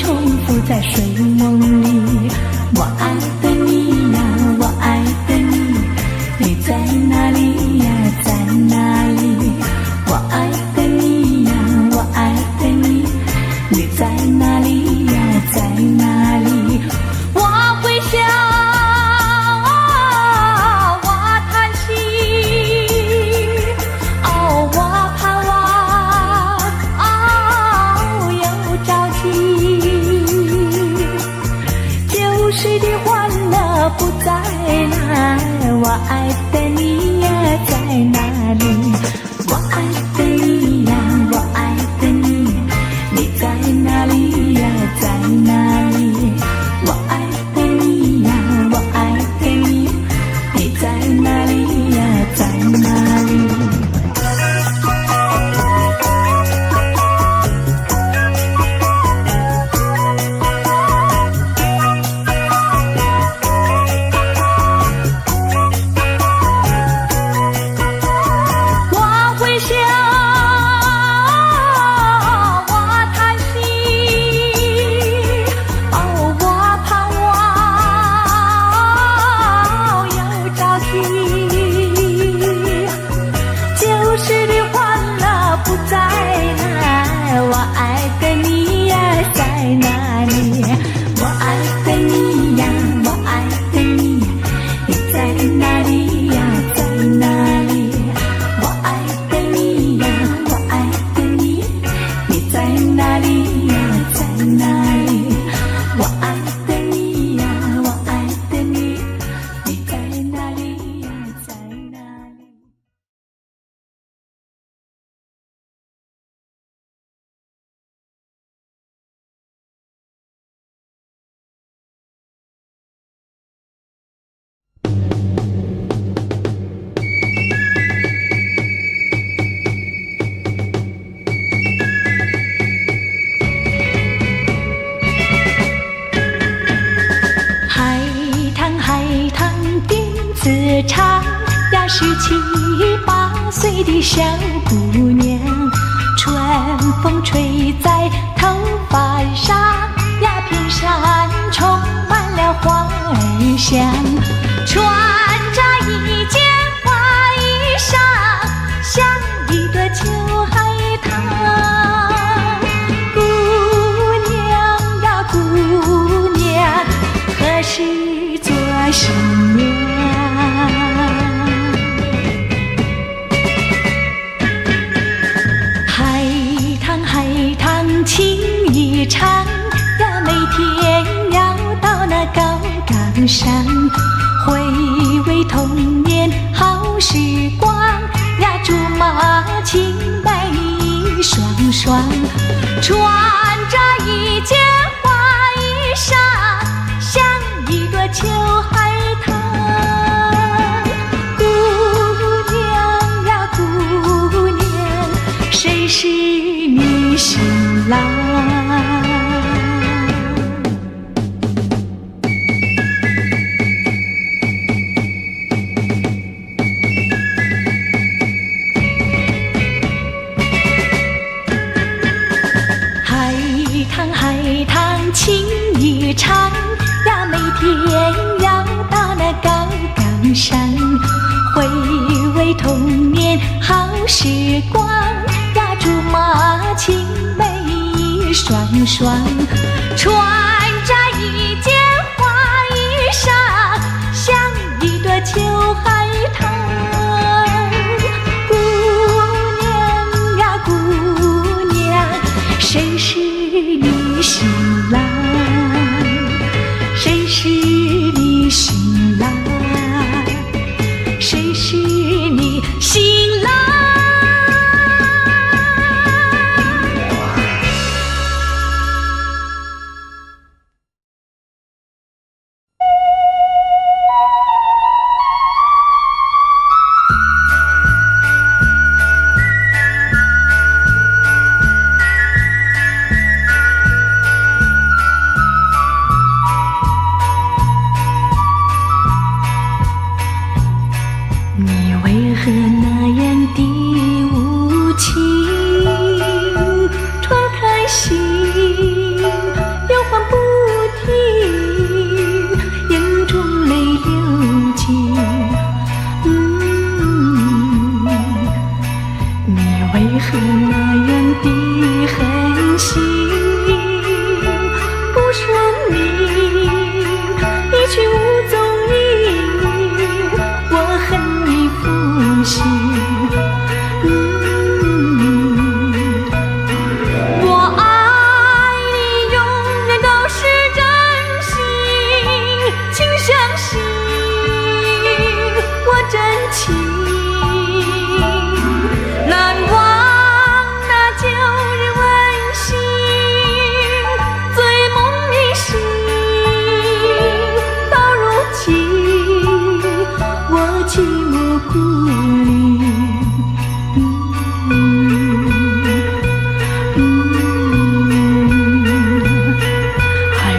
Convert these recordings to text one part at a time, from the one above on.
重复在睡梦里。我爱的你呀，我爱的你，你在哪里呀，在哪里？我爱的你呀，我爱的你，你在哪里呀，在哪里？我会想，我叹息，哦，我盼望，哦，又着急。旧时的欢乐不再来，我爱的你呀，在哪里？我爱的你呀，我爱的你，你在哪里呀，在哪里？我爱的你呀，我爱的你，你在哪里呀，在哪里？我会想，我叹息，哦，我盼望，又着急。旧时的欢乐不再来，我爱的你呀，在哪里？我爱的你呀，我爱的你，你在哪里呀，在哪里？我爱的你呀，我爱的你，你在哪里呀，在哪里？我爱的你呀，我爱的你，你在哪里呀，在哪里？海棠辫子长呀，17、18岁的小姑娘，春风吹在头发上呀，片山充满了花儿香。穿着一件花衣裳，像一朵秋海棠。姑娘呀，姑娘，何时做新娘？海棠情意长呀，每天要到那高岗上，回味童年好时光呀，竹马青梅一双双。穿着一件花衣裳，像一朵秋海棠。姑娘呀，姑娘，谁是你新郎？海棠情意长呀，每天要到那高岗上，回味童年好时光呀，竹马青梅一双双。穿着一件花衣裳，像一朵秋海棠。姑娘呀，姑娘，谁是你新郎？谁是你新郎？谁是你新郎？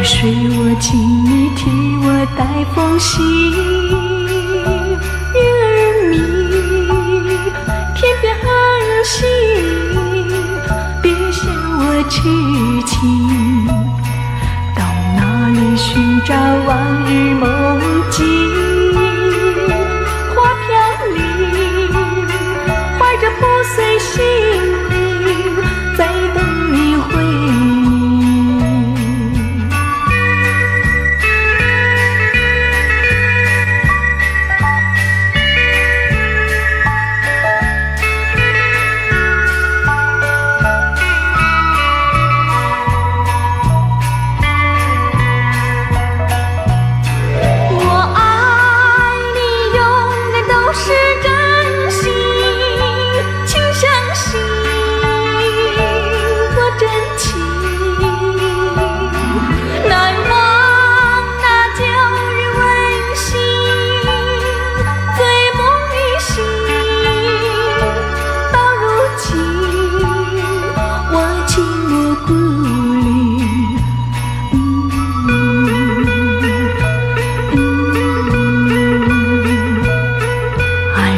海水我请你替我带风信，月儿明，天边寒星，别向我痴情，到哪里寻找往日梦境？花飘零，怀着破碎心灵，在等你回应。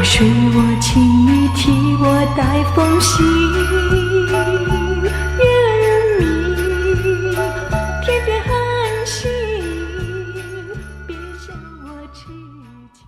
水我请你替我带风信，月儿明，天边寒星，别向我痴情。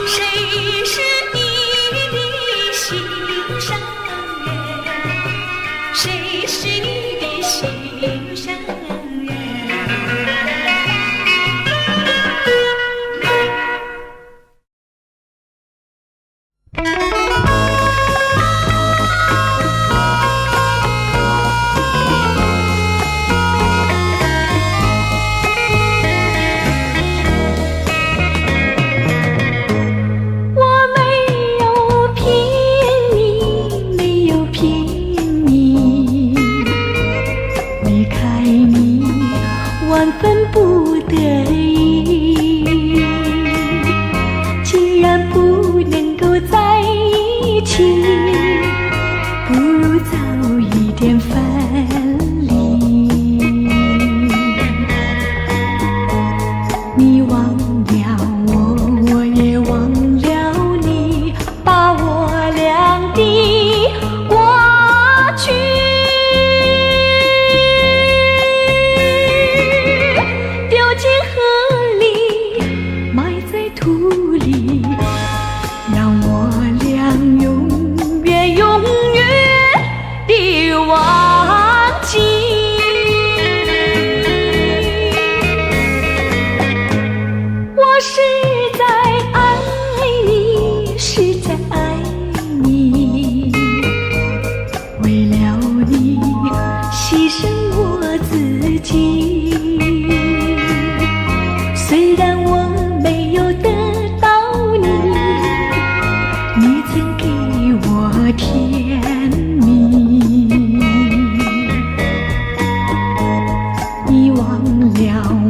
谁是你土里，让我俩永远永远地忘记。我实在爱你，实在爱你，为了你牺牲我自己。虽然我没有得到你，你曾给我甜蜜。你忘了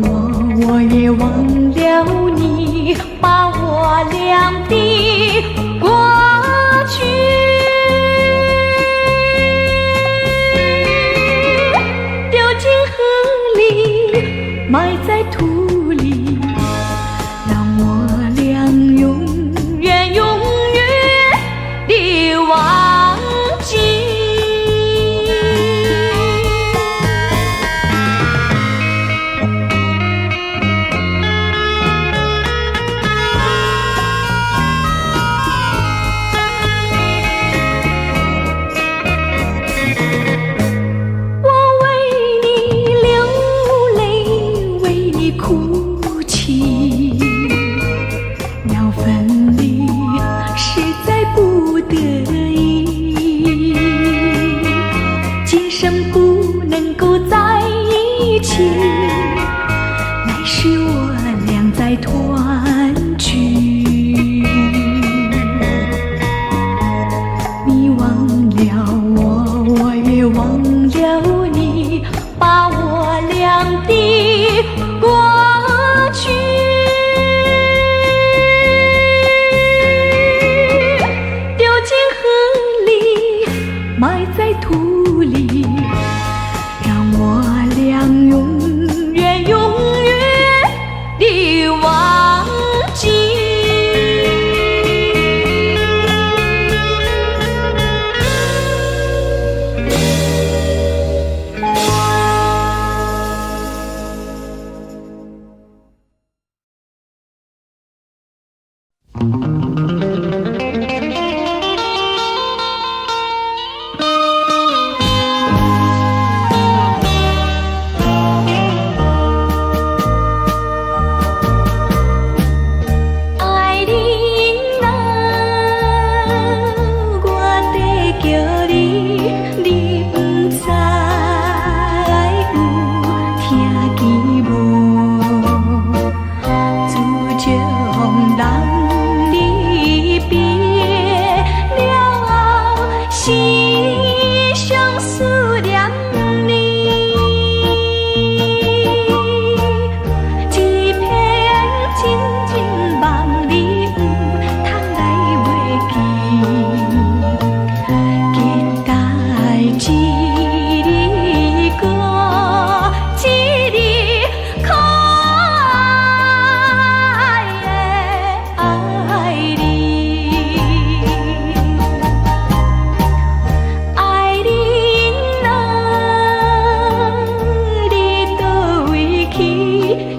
我，我也忘了你，把我俩的过去丢进河里，埋在土里，让我俩永远永远地忘记。我为你流泪，为你哭泣，要分离实在不得已，今生不能够在一起，来世我俩再团聚。你忘了我，我也忘了你，把我俩的过去丢进河里，埋在土里，让我俩永远永远地忘记。爱你啊，我在叫你，你不知有听见无？自从人离别了后，时常思念你。一片真情梦里不通来袂记，期待一日过一日可爱的爱你。爱你啊，你倒位去？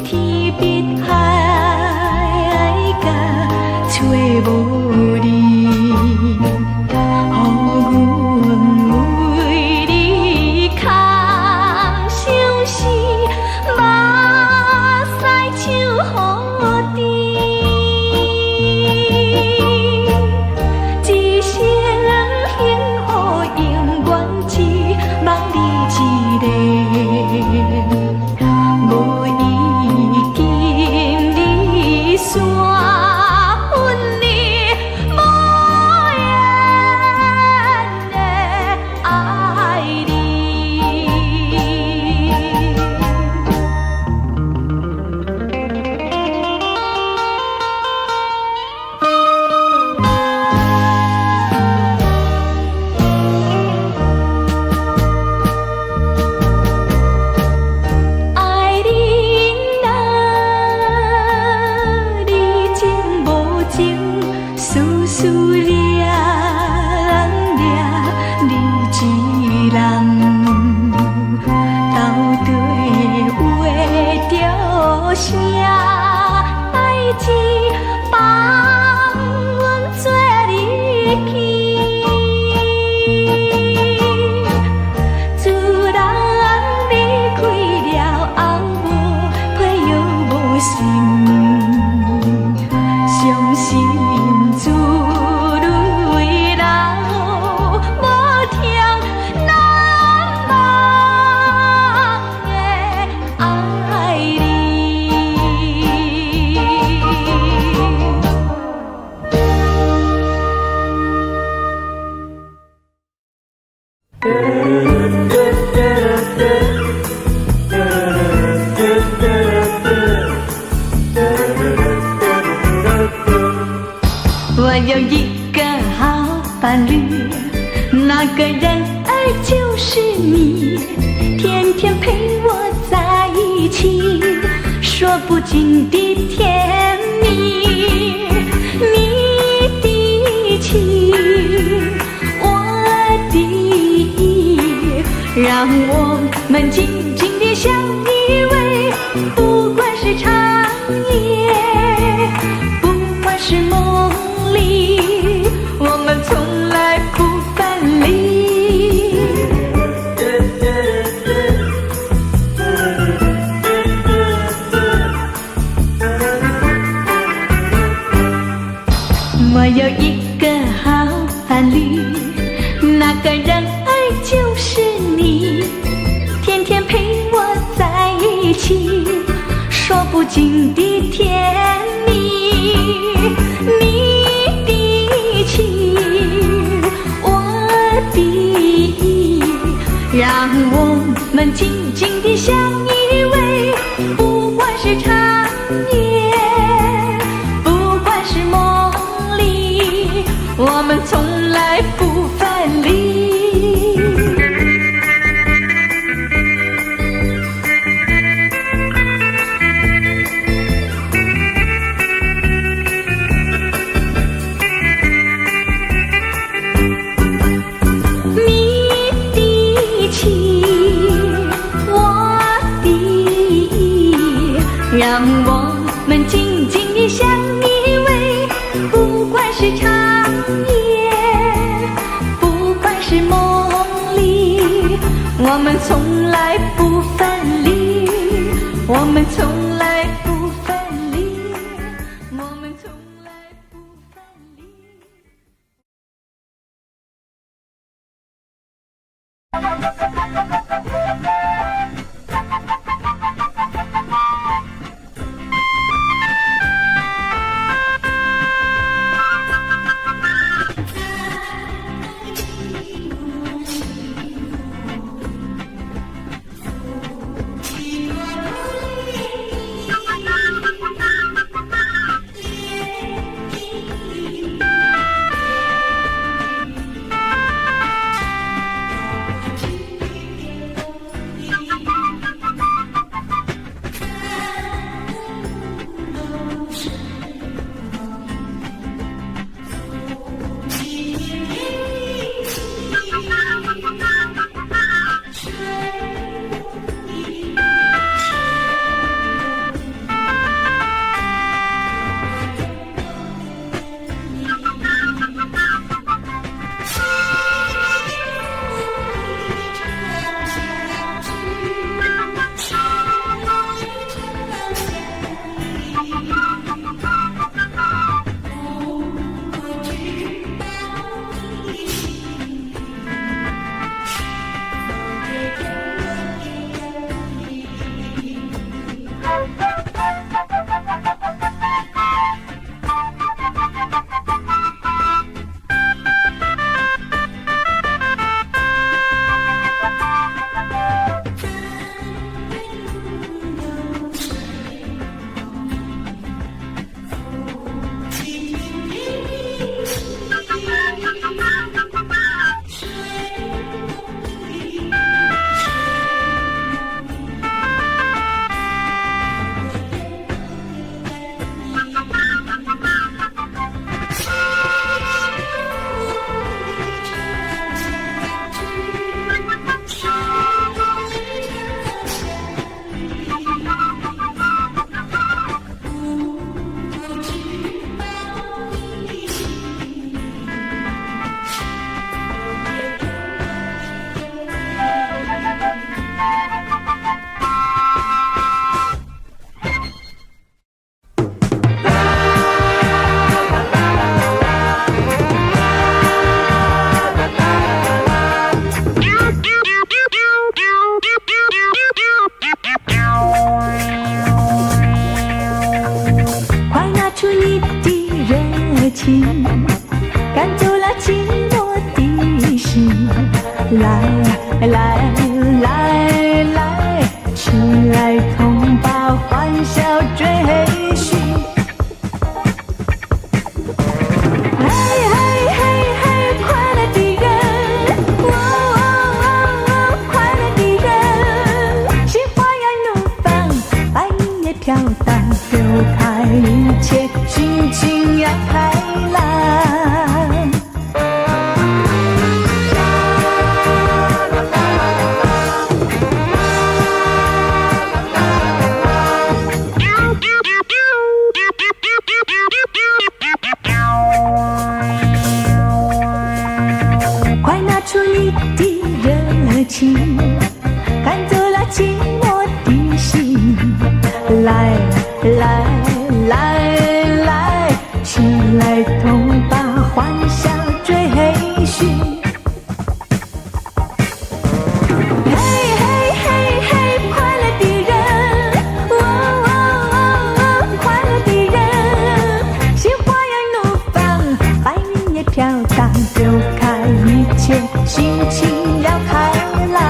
天边海角找无你，予阮为你空相思，目屎手雨滴。一生幸福永远只梦你一个，无意今日山分离，无言的爱你。爱你啊，你真无情，丝丝掠掠你一人，到底画着啥爱情？心自泪流，无听难忘的爱你。我有一个好伴侣，那个人儿就是你，天天陪我在一起，说不尽的甜蜜。你的情，我的意，让我们紧紧地相依偎，不管是长夜，不管是梦里，我们从来不分离。我有一个好伴侣，那个人儿就是你，天天陪我在一起，说不尽的甜蜜。你的情，我的意，让我们紧紧地相依偎，不管是长夜，不管是梦里，我们从来不分离。让我们紧紧地相依偎，不管是长夜，不管是梦里，我们从来不分离，我们从来不分离，我们从来不分离。抬头把欢笑追寻。嘿嘿嘿嘿，快乐的人，快乐的人，心花样怒放，白云也飘荡，丢开一切，心情要开朗。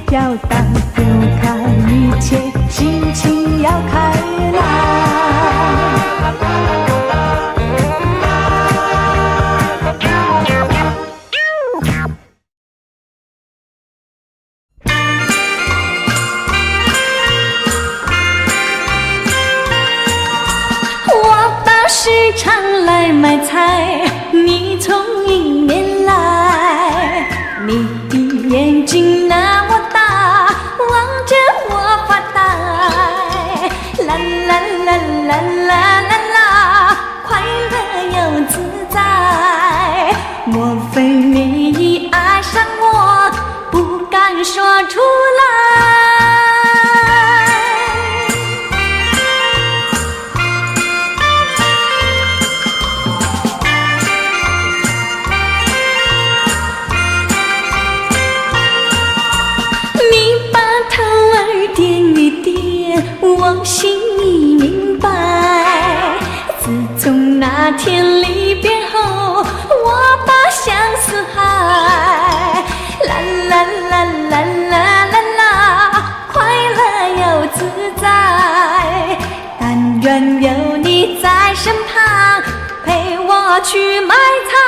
飘荡，丢开一切，心情要开朗。我到市场来买菜，你从迎面来，你的眼睛那么大，望着我发呆，啦啦啦啦啦啦啦，快乐又自在。莫非你已爱上我，不敢说出来？你把头儿点一点，我心里明白。自从那天离别后，我把相思海，啦啦啦啦啦啦啦，快乐又自在。但愿有你在身旁，陪我去买菜。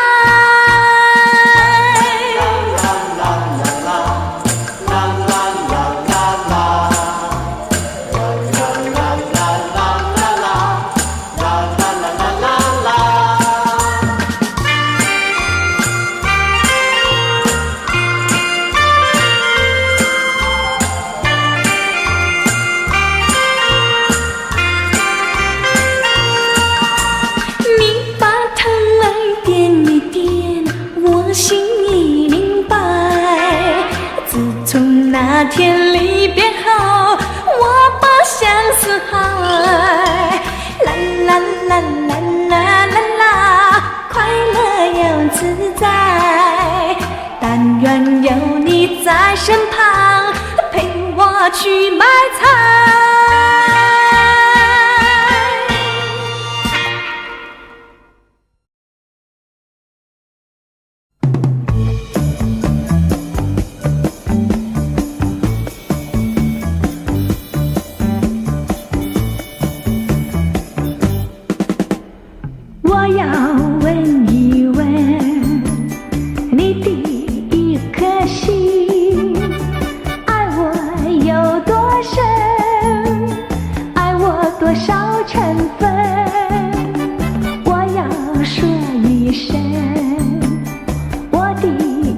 那天离别后，我把相思海，啦啦啦啦啦啦啦，快乐又自在。但愿有你在身旁，陪我去买菜。我要问一问你的一颗心，爱我有多深，爱我多少成分？我要说一声，我的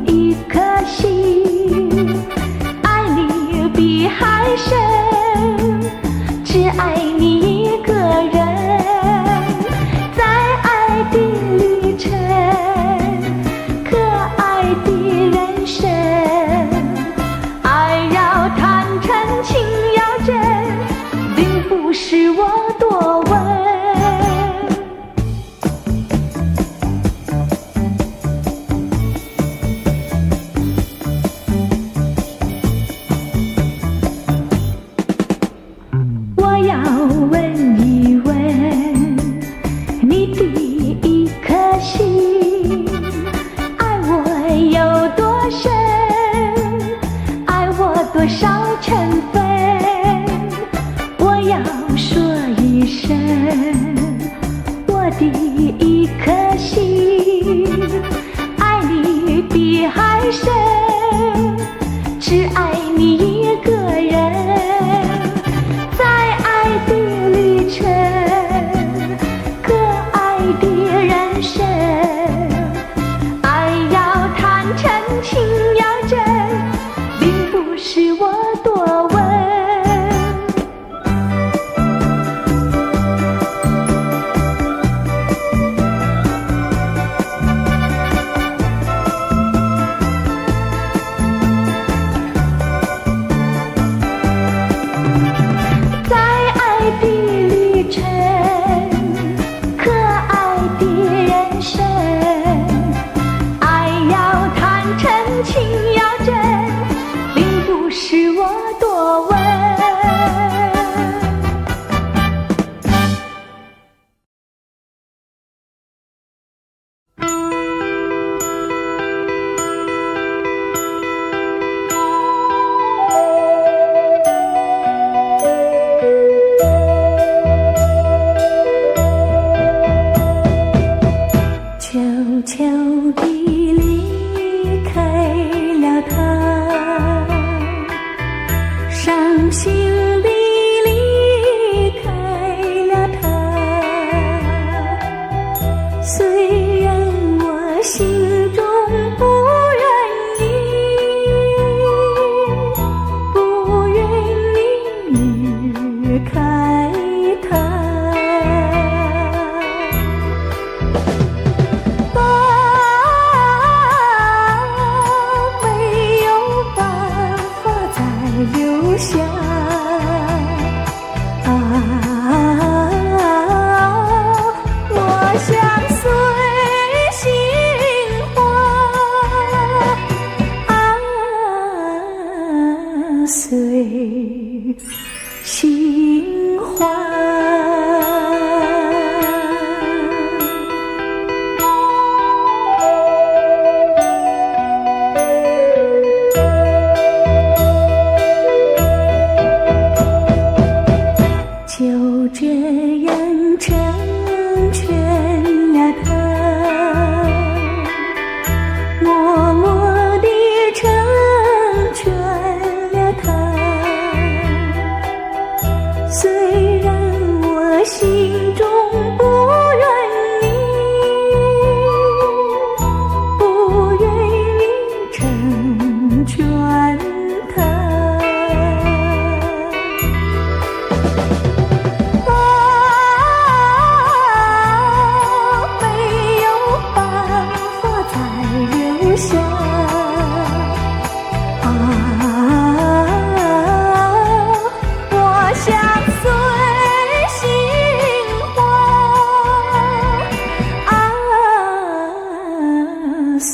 一颗心，爱你比海深，只爱你一个人。是我多问，悄地离开了他，伤心地离开了他。虽然我心中不愿意，不愿意离开他。留下啊，我想随心花啊，随心花。就这样成全了他，默默地成全了他。虽然我心中不愿意，不愿意成全他。下啊，我想随心花啊，随